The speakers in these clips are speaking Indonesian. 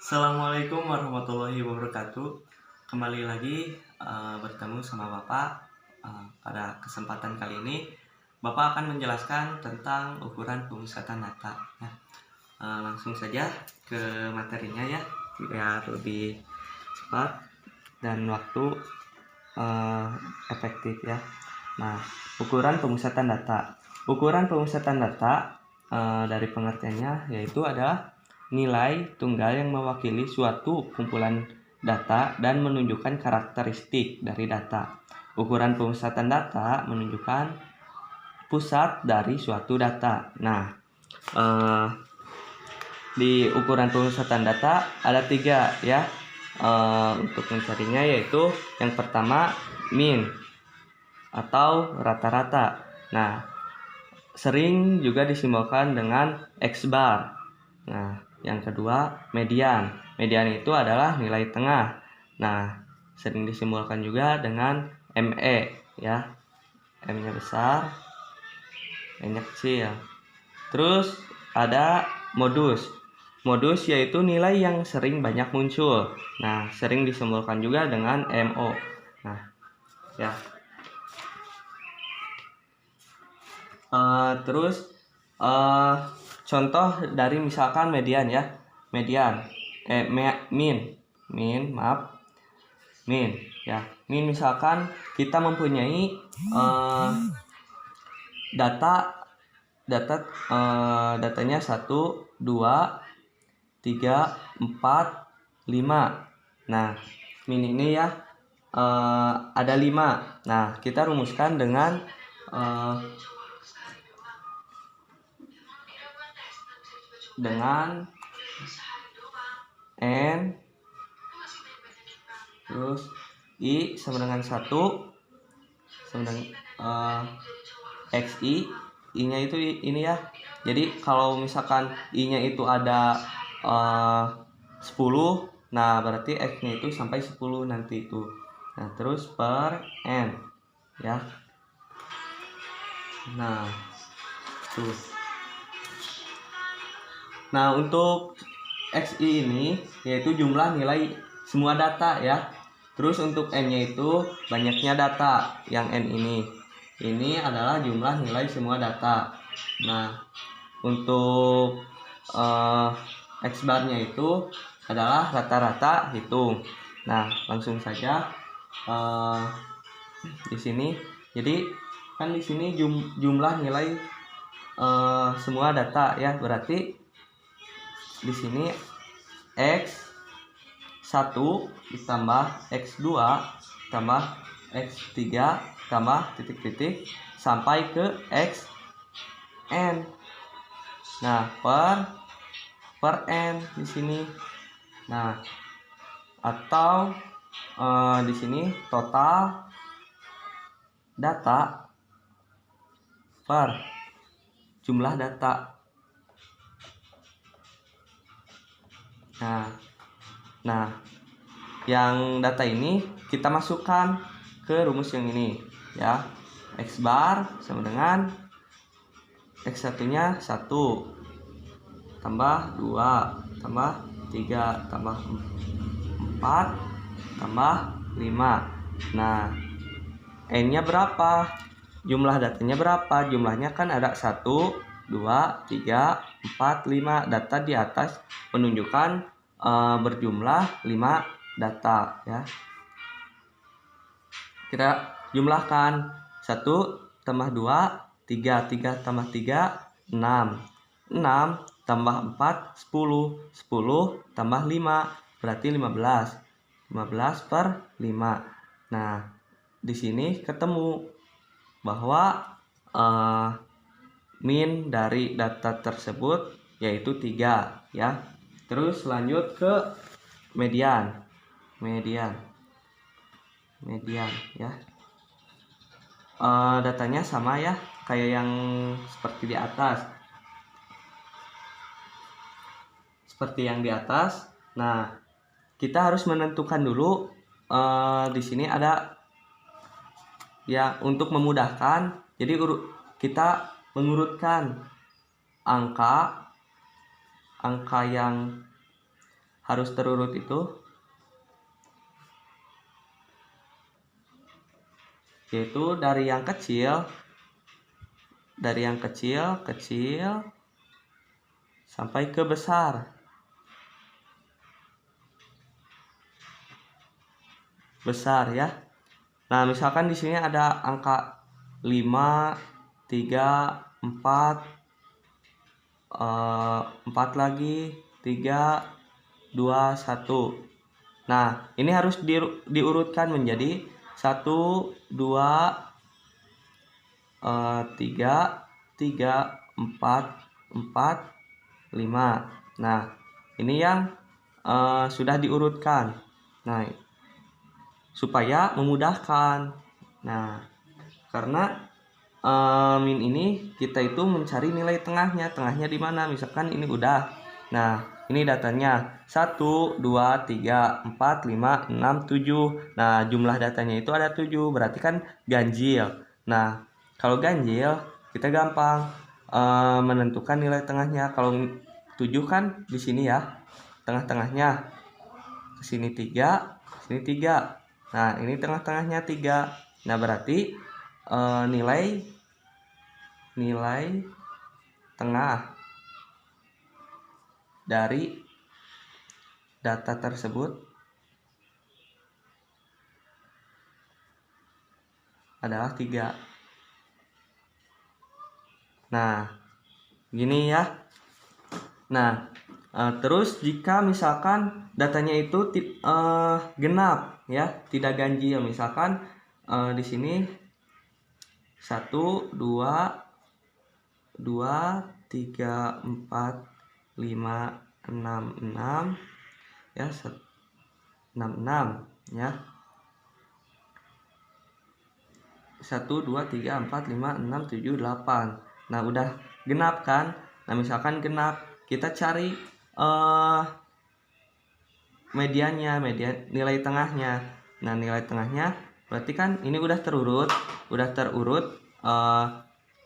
Assalamualaikum warahmatullahi wabarakatuh. Kembali lagi bertemu sama Bapak. Pada kesempatan kali ini, Bapak akan menjelaskan tentang ukuran pemusatan data. Langsung saja ke materinya ya, biar lebih cepat dan waktu efektif ya. Nah, ukuran pemusatan data. Ukuran pemusatan data dari pengertiannya yaitu adalah nilai tunggal yang mewakili suatu kumpulan data dan menunjukkan karakteristik dari data. Ukuran pemusatan data menunjukkan pusat dari suatu data. Nah, di ukuran pemusatan data ada 3 ya. Untuk mencarinya yaitu yang pertama mean atau rata-rata. Nah, sering juga disimbolkan dengan X bar. Nah, yang kedua median. Median itu adalah nilai tengah. Nah, sering disimbolkan juga dengan ME ya. M-nya besar, E-nya kecil. Terus ada modus. Modus yaitu nilai yang sering banyak muncul. Nah, sering disimbolkan juga dengan MO. Nah, ya. Terus contoh dari misalkan median ya, min ya. Min misalkan kita mempunyai datanya 1, 2, 3, 4, 5. Nah, min ini ya ada 5. Nah, kita rumuskan dengan N terus I sama dengan 1 sama dengan XI, I-nya itu ini ya. Jadi kalau misalkan I-nya itu ada 10, nah berarti X-nya itu sampai 10 nanti itu. Nah, terus per N ya. Nah, tuh. Nah, untuk XI ini yaitu jumlah nilai semua data ya. Terus untuk N-nya itu banyaknya data yang N ini. Ini adalah jumlah nilai semua data. Nah, untuk X bar-nya itu adalah rata-rata hitung. Nah, langsung saja di sini. Jadi kan di sini jumlah nilai semua data ya, berarti di sini X1 ditambah X2 tambah X3 tambah titik-titik sampai ke Xn. Nah, per N di sini. Nah, atau di sini total data per jumlah data. Nah, yang data ini kita masukkan ke rumus yang ini ya. X bar sama dengan X1-nya 1 tambah 2 tambah 3 tambah 4 tambah 5. Nah, N-nya berapa? Jumlah datanya berapa? Jumlahnya kan ada 1, 2, 3, 4, 5. Data di atas menunjukkan berjumlah 5 data ya. Kita jumlahkan 1 tambah 2, 3, 3 tambah 3, 6. 6 tambah 4, 10. 10 tambah 5 berarti 15. 15 per 5. Nah, di sini ketemu bahwa min dari data tersebut yaitu 3 ya. Terus lanjut ke median ya. Datanya sama ya, kayak yang seperti di atas. Nah, kita harus menentukan dulu di sini ada ya, untuk memudahkan. Jadi kita mengurutkan angka yang harus terurut itu yaitu dari yang kecil kecil sampai ke besar. Besar ya. Nah, misalkan di sini ada angka 5, 3, 4, 4 lagi, 3, 2, 1. Nah, ini harus diurutkan menjadi 1, 2, 3, 4, 4, 5. Nah, ini yang sudah diurutkan. Nah, supaya memudahkan. Nah, karena min ini kita itu mencari nilai tengahnya. Tengahnya di mana? Misalkan ini udah. Nah, ini datanya 1, 2, 3, 4, 5, 6, 7. Nah, jumlah datanya itu ada 7. Berarti kan ganjil. Nah, kalau ganjil kita gampang menentukan nilai tengahnya. Kalau 7 kan di sini ya. Tengah-tengahnya. Ke sini 3, sini 3. Nah, ini tengah-tengahnya 3. Nah, berarti nilai tengah dari data tersebut adalah 3. Nah, gini ya. Nah, terus jika misalkan datanya itu genap ya, tidak ganjil. Misalkan di sini 1, 2, 3, 4, 5, 6, 6 ya, 6 ya. 1, 2, 3, 4, 5, 6, 7, 8. Nah, udah genap kan? Nah, misalkan genap, kita cari median nilai tengahnya. Nah, nilai tengahnya berarti kan ini udah terurut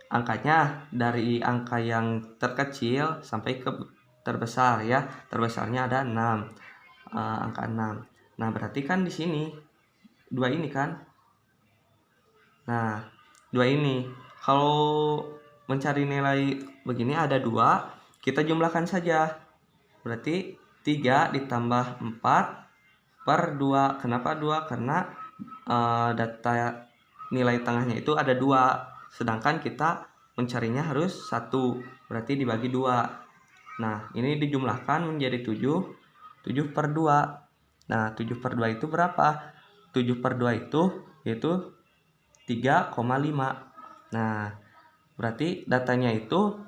angkanya dari angka yang terkecil sampai ke terbesar ya. Terbesarnya ada 6. Angka 6. Nah, berarti kan di sini 2 ini kan. Nah, 2 ini. Kalau mencari nilai begini ada 2, kita jumlahkan saja. Berarti 3 ditambah 4 per 2. Kenapa 2? Karena data nilai tengahnya itu ada 2. Sedangkan kita mencarinya harus 1. Berarti dibagi 2. Nah, ini dijumlahkan menjadi 7. 7 per 2. Nah, 7 per 2 itu berapa? 7 per 2 itu yaitu 3,5. Nah, berarti datanya itu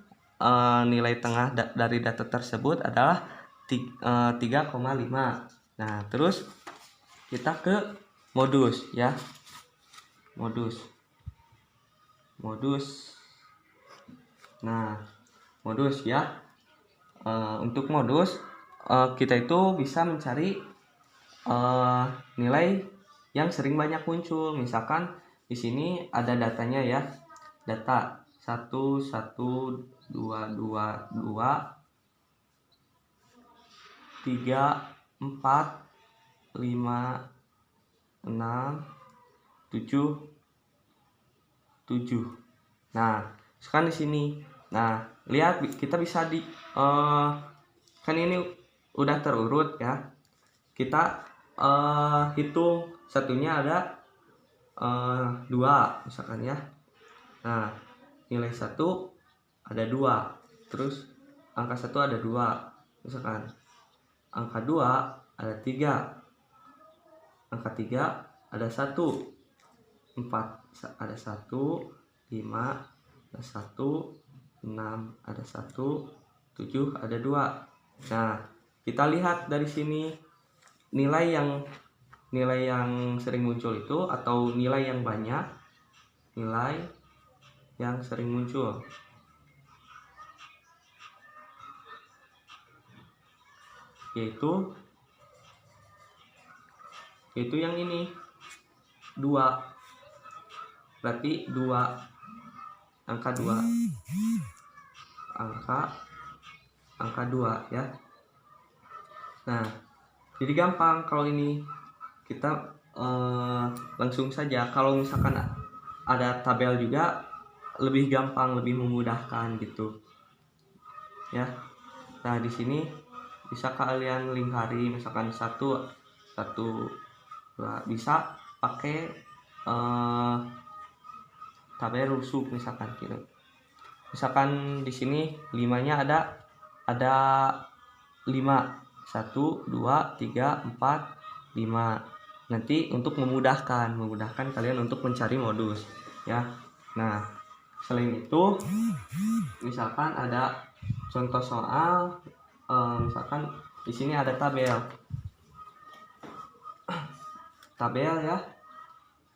nilai tengah dari data tersebut adalah 3,5. Nah, terus kita ke modus ya. Modus. Nah, modus ya. Untuk modus kita itu bisa mencari nilai yang sering banyak muncul. Misalkan di sini ada datanya ya. Data 1, 1, 2, 2, 2, 3, 4, 5, 6, 7, 7. Nah, sekarang di sini. Nah, lihat kita bisa kan ini udah terurut ya. Kita hitung satunya ada 2 misalkan ya. Nah, nilai 1 ada 2. Terus angka 1 ada 2. Misalkan angka 2 ada 3. Angka 3 ada 1. 4 ada 1. 5 ada 1. 6 ada 1. 7 ada 2. Nah, kita lihat dari sini nilai yang sering muncul itu atau nilai yang banyak, nilai yang sering muncul yaitu yang ini 2. Berarti 2, angka 2, angka 2 ya. Nah, Jadi gampang kalau ini kita langsung saja. Kalau misalkan ada tabel juga lebih gampang, lebih memudahkan gitu ya. Nah di sini bisa kalian lingkari, misalkan satu bisa pakai tabel rusuk misalkan gitu. Misalkan di sini 5-nya ada 5, 1 2 3 4 5. Nanti untuk memudahkan kalian untuk mencari modus ya. Nah selain itu misalkan ada contoh soal, misalkan di sini ada tabel ya.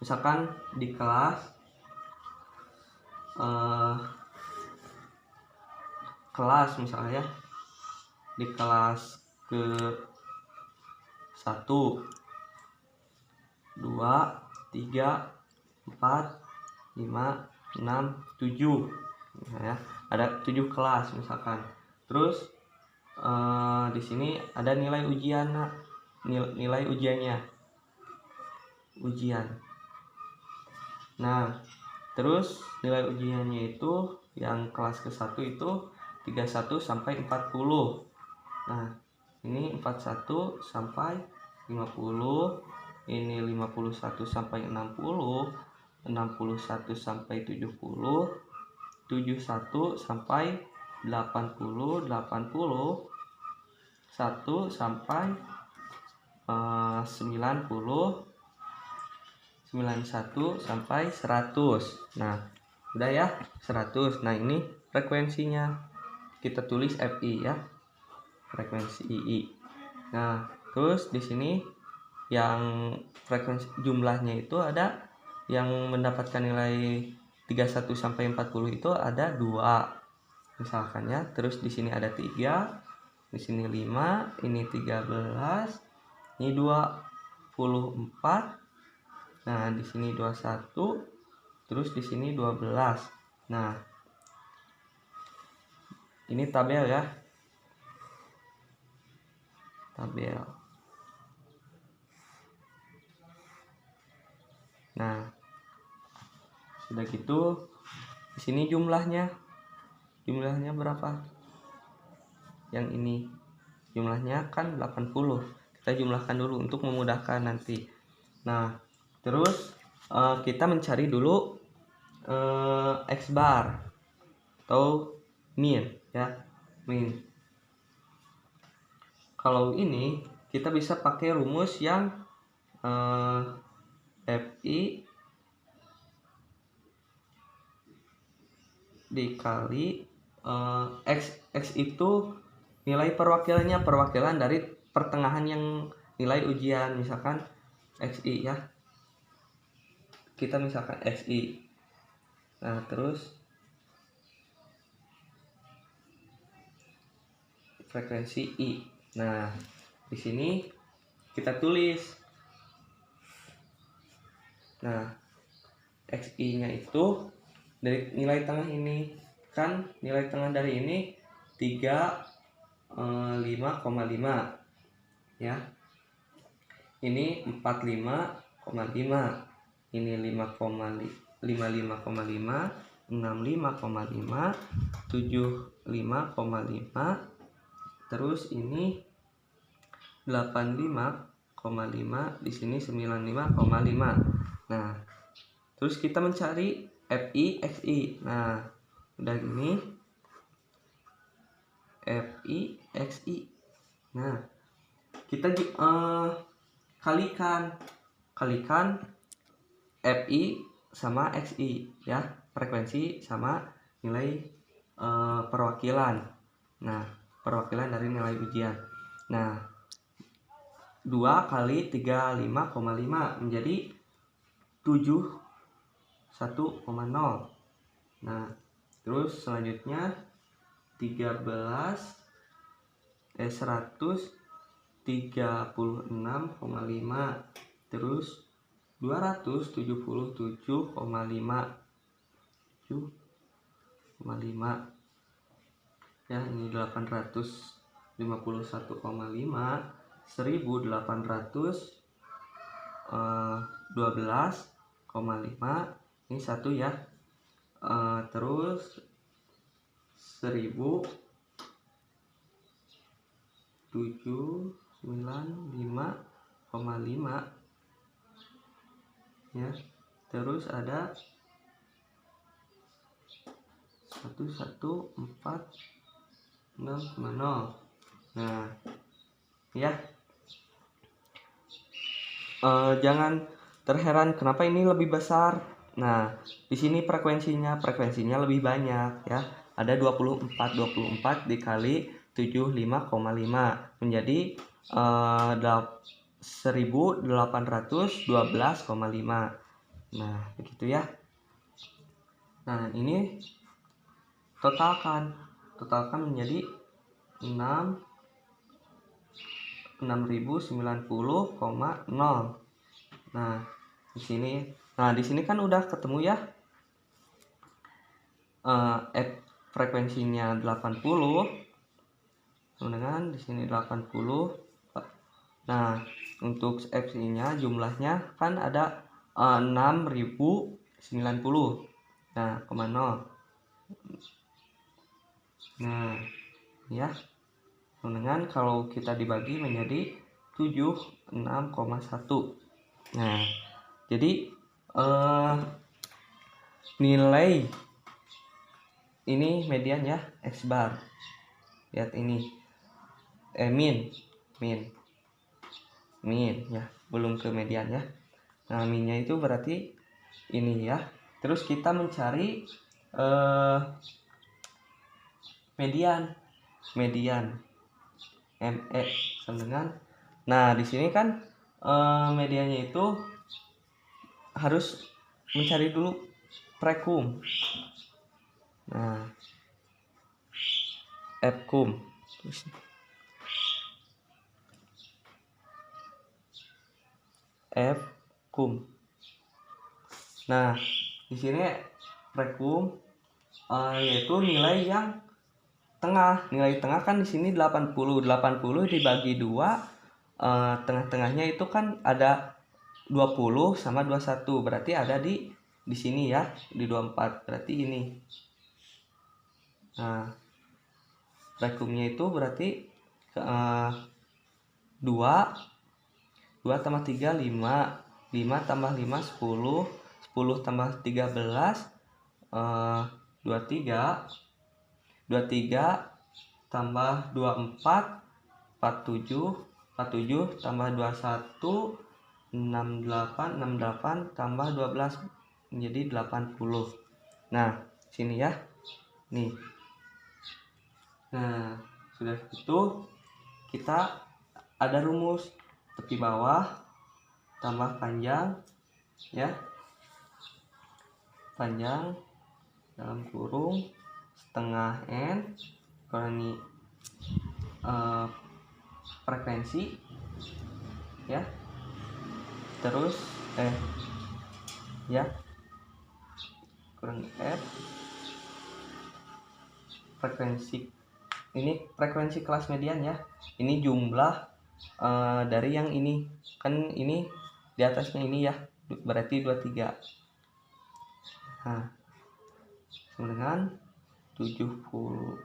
Misalkan di kelas misalnya ya, di kelas ke 1 2 3 4 5 6 7 ya, ada 7 kelas misalkan. Terus di sini ada nilai ujiannya. Nah terus nilai ujiannya itu yang kelas ke-1 itu 31 sampai 40. Nah ini 41 sampai 50, ini 51 sampai 60, 61 sampai 70, 71 sampai 80, 81 sampai 90, 91 sampai 100. Nah udah ya 100. Nah ini frekuensinya kita tulis FI ya, frekuensi II. Nah terus di sini yang frekuensi jumlahnya itu ada yang mendapatkan nilai 31 sampai 40 itu ada 2 misalkan ya. Terus di sini ada 3, di sini 5, ini 13, ini 24. Nah, di sini 21, terus di sini 12. Nah, ini tabel ya. Tabel. Nah, sudah gitu di sini jumlahnya. Jumlahnya berapa? Yang ini. Jumlahnya kan 80. Kita jumlahkan dulu untuk memudahkan nanti. Nah, terus kita mencari dulu X bar atau min ya, min. Kalau ini kita bisa pakai rumus yang FI dikali X itu nilai perwakilan dari pertengahan yang nilai ujian, misalkan XI ya, kita misalkan XI. Nah terus frekuensi I. Nah di sini kita tulis. Nah XI nya itu dari nilai tengah ini, kan nilai tengah dari ini 35,5 ya, ini 45,5, ini 55,5, 65,5, 75,5, terus ini 85,5, di sini 95,5. Nah terus kita mencari FI XI. Nah udah gini FI XI. Nah kita kalikan FI sama XI ya, frekuensi sama nilai perwakilan. Nah perwakilan dari nilai ujian. Nah 2 kali 35,5 menjadi 71,0. Nah terus selanjutnya 136,5, terus 277,5 ya, ini 851,5, 1812,5 ini 1 ya. Terus 1795,5 ya. Terus ada 1146,0. Nah, ya. Jangan terheran kenapa ini lebih besar. Nah, di sini frekuensinya lebih banyak ya. Ada 24 dikali 75,5 menjadi 1812,5. Nah, begitu ya. Nah, ini totalkan menjadi 6090,0. Nah, di sini kan udah ketemu ya. Frekuensinya 80 dengan di sini 80. Nah, untuk FC-nya jumlahnya kan ada 6090. Nah, 0. Nah, ya. Dengan kalau kita dibagi menjadi 76,1. Nah, jadi nilai ini median ya, X bar. Lihat ini. Min ya, belum ke median ya. Nah, minnya itu berarti ini ya. Terus kita mencari median ME sama dengan. Nah, di sini kan mediannya itu harus mencari dulu prekum. Nah, Fkum. Nah, di sini prekum yaitu nilai yang tengah. Nilai tengah kan di sini 80 dibagi 2, tengah-tengahnya itu kan ada 20 sama 21, berarti ada di sini ya, di 24, berarti ini. Nah, prekumnya itu berarti 2 tambah 3 5 tambah 5 10 tambah 13 23 tambah 24 47 tambah 21 68 tambah 12 menjadi 80. Nah, sini ya. Nih. Nah, sudah itu kita ada rumus tepi bawah tambah panjang ya. Panjang dalam kurung setengah N kurangi frekuensi ya. Terus ya kurangi F frekuensi. Ini frekuensi kelas median ya. Ini jumlah dari yang ini. Kan ini di atasnya ini ya. Berarti 23. Nah, sama dengan 70,5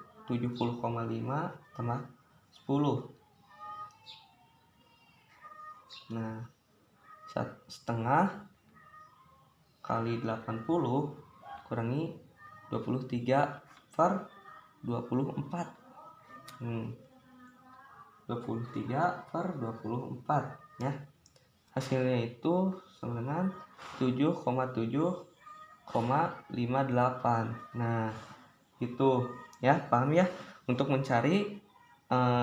tambah 10. Nah, setengah kali 80 kurangi 23 per 24. 23 per 24 ya. Hasilnya itu sama dengan 7,7,58. Nah, itu ya, paham ya, untuk mencari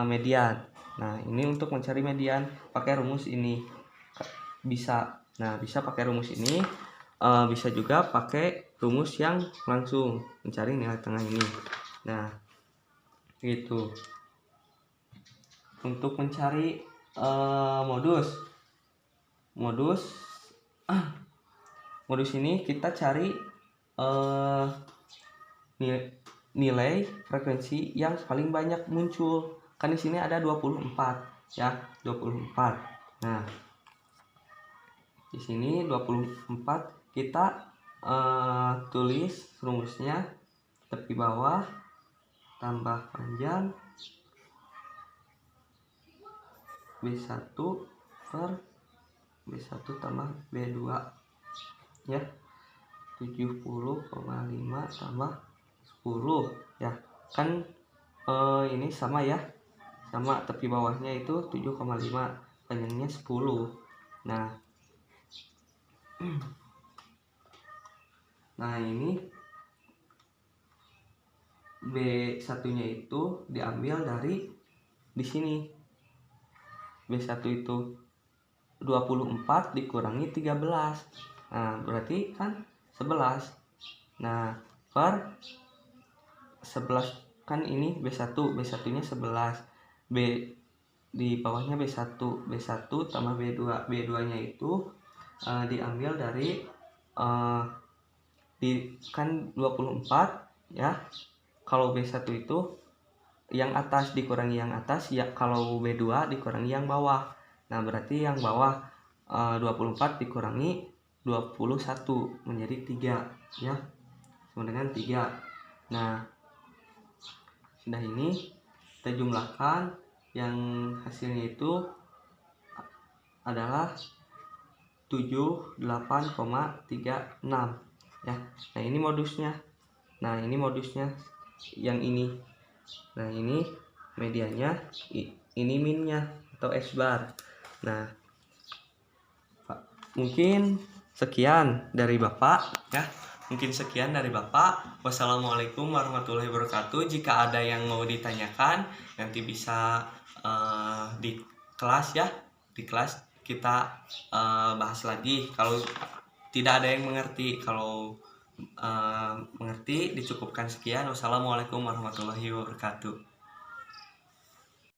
median. Nah, ini untuk mencari median pakai rumus ini bisa. Nah, bisa pakai rumus ini, bisa juga pakai rumus yang langsung mencari nilai tengah ini. Nah, gitu. Untuk mencari modus ini kita cari nilai frekuensi yang paling banyak muncul. Kan di sini ada 24. ya 24. Nah, di sini 24 kita tulis rumusnya tepi bawah tambah panjang B1 per B1 tambah B2 ya, 70,5 tambah 10 ya kan, ini sama ya, sama tepi bawahnya itu 7,5, panjangnya 10. Nah ini B1 nya itu diambil dari di sini. B1 itu 24 dikurangi 13. Nah, berarti kan 11. Nah, per 11 kan ini B1 nya 11. B di bawahnya B1 tambah B2 nya itu diambil dari kan 24 ya. Kalau B1 itu yang atas dikurangi yang atas ya, kalau B2 dikurangi yang bawah. Nah, berarti yang bawah 24 dikurangi 21 menjadi 3 ya, sama dengan 3. Nah, sudah ini kita jumlahkan, yang hasilnya itu adalah 78,36 ya. Nah, ini modusnya. Yang ini. Nah, ini medianya, ini minnya atau X bar. Nah, mungkin sekian dari Bapak ya. Wassalamualaikum warahmatullahi wabarakatuh. Jika ada yang mau ditanyakan nanti bisa di kelas ya. Di kelas kita bahas lagi. Kalau tidak ada yang mengerti, kalau mengerti dicukupkan sekian. Wassalamualaikum warahmatullahi wabarakatuh.